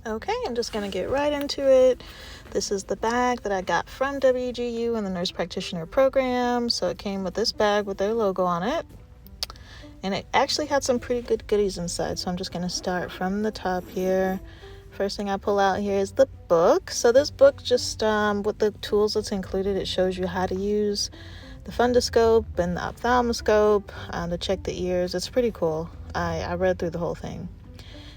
Okay, I'm just going to get right into it. This is the bag that I got from WGU in the Nurse Practitioner program. So it came with this bag with their logo on it. And it actually had some pretty good goodies inside. So I'm just going to start from the top here. First thing I pull out here is the book. So this book just with the tools that's included, it shows you how to use the fundoscope and the ophthalmoscope to check the ears. It's pretty cool. I read through the whole thing.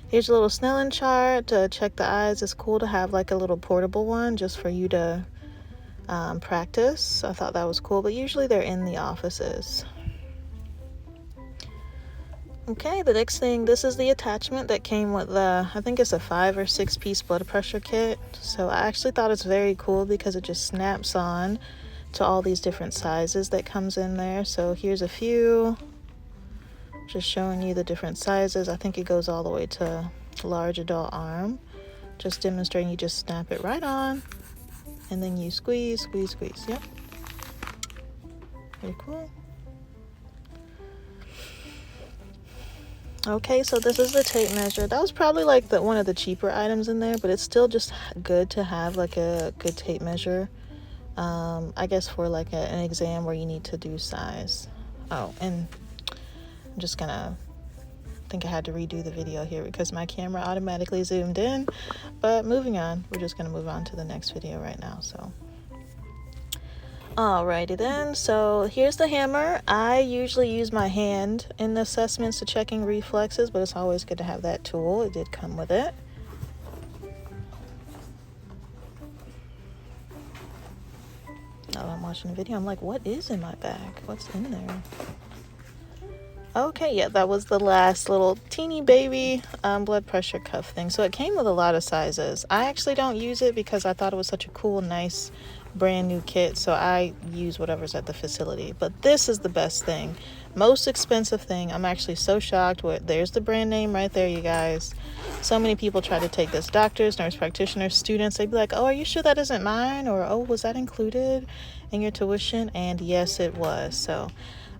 Here's a little Snellen chart to check the eyes. It's cool to have like a little portable one just for you to practice. I thought that was cool, but usually they're in the offices. Okay, the next thing, this is the attachment that came with the, I think it's a 5 or 6 piece blood pressure kit. So I actually thought it's very cool because it just snaps on to all these different sizes that comes in there. So here's a few. Just showing you the different sizes. I think it goes all the way to large adult arm. Just demonstrating you just snap it right on and then you squeeze, squeeze, squeeze. Yep. Very cool. Okay, so this is the tape measure. That was probably like one of the cheaper items in there, but it's still just good to have like a good tape measure. I guess for like an exam where you need to do size. Oh, and I'm just gonna, I think I had to redo the video here because my camera automatically zoomed in, but moving on, we're just gonna move on to the next video right now. So alrighty then, so here's the hammer. I usually use my hand in the assessments to checking reflexes, but it's always good to have that tool. It did come with it. Oh, I'm watching the video, I'm like, what is in my bag? What's in there? Okay, yeah, that was the last little teeny baby blood pressure cuff thing. So it came with a lot of sizes. I actually don't use it because I thought it was such a cool, nice, brand new kit. So I use whatever's at the facility. But this is the best thing. Most expensive thing. I'm actually so shocked. There's the brand name right there, you guys. So many people try to take this. Doctors, nurse practitioners, students. They'd be like, oh, are you sure that isn't mine? Or, oh, was that included in your tuition? And yes, it was. So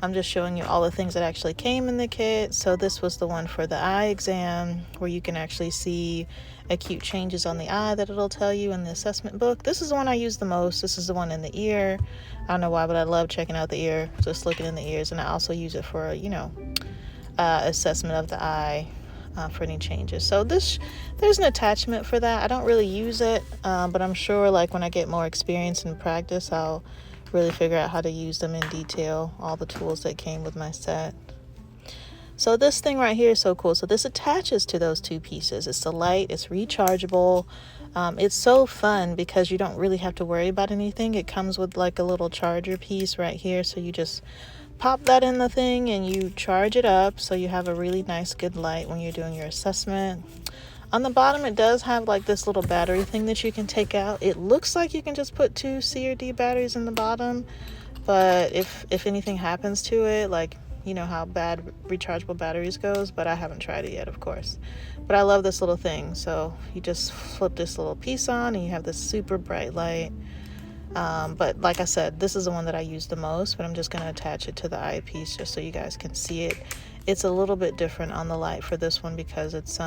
I'm just showing you all the things that actually came in the kit. So this was the one for the eye exam where you can actually see acute changes on the eye that it'll tell you in the assessment book. This is the one I use the most. This is the one in the ear. I don't know why, but I love checking out the ear, just looking in the ears. And I also use it for, assessment of the eye for any changes. So there's an attachment for that. I don't really use it, but I'm sure like when I get more experience and practice, I'll really figure out how to use them in detail, all the tools that came with my set. So this thing right here is so cool. So this attaches to those two pieces. It's the light, it's rechargeable. It's so fun because you don't really have to worry about anything. It comes with like a little charger piece right here. So you just pop that in the thing and you charge it up. So you have a really nice, good light when you're doing your assessment. On the bottom, it does have like this little battery thing that you can take out. It looks like you can just put 2 C or D batteries in the bottom, but if anything happens to it, like, you know how bad rechargeable batteries goes, but I haven't tried it yet, of course. But I love this little thing. So you just flip this little piece on and you have this super bright light. But like I said, this is the one that I use the most, but I'm just going to attach it to the eyepiece just so you guys can see it. It's a little bit different on the light for this one because it's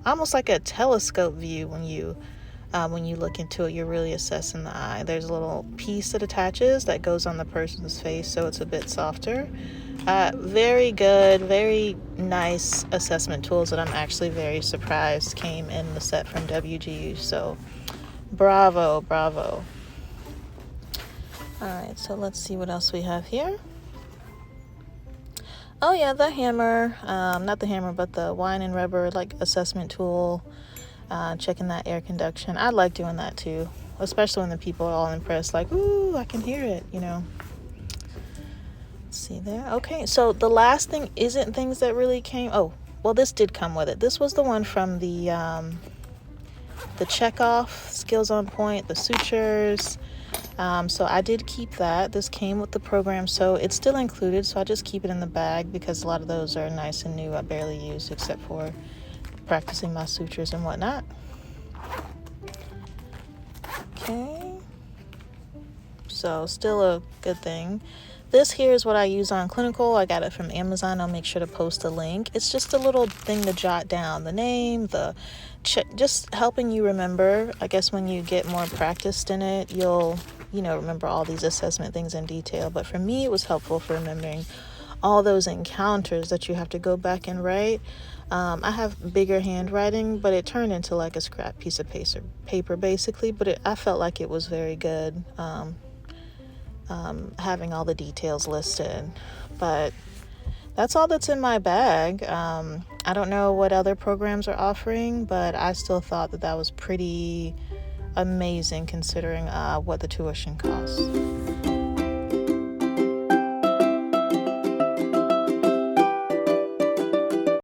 almost like a telescope view. When you look into it, you're really assessing the eye. There's a little piece that attaches that goes on the person's face, so it's a bit softer. Very good, very nice assessment tools that I'm actually very surprised came in the set from WGU. So bravo, bravo. All right, so let's see what else we have here. Oh yeah, the hammer, not the hammer, but the wine and rubber like assessment tool, checking that air conduction. I like doing that too, especially when the people are all impressed, like, ooh, I can hear it, Let's see there. Okay, so the last thing isn't things that really came. Oh, well, this did come with it. This was the one from the check off, skills on point, the sutures. So I did keep that. This came with the program, so it's still included, so I just keep it in the bag because a lot of those are nice and new. I barely use except for practicing my sutures and whatnot. Okay, so still a good thing. This here is what I use on clinical. I got it from Amazon. I'll make sure to post a link. It's just a little thing to jot down the name, just helping you remember. I guess when you get more practiced in it, you'll, remember all these assessment things in detail. But for me, it was helpful for remembering all those encounters that you have to go back and write. I have bigger handwriting, but it turned into like a scrap piece of paper basically. But I felt like it was very good. Having all the details listed, but that's all that's in my bag. I don't know what other programs are offering, but I still thought that was pretty amazing considering what the tuition costs.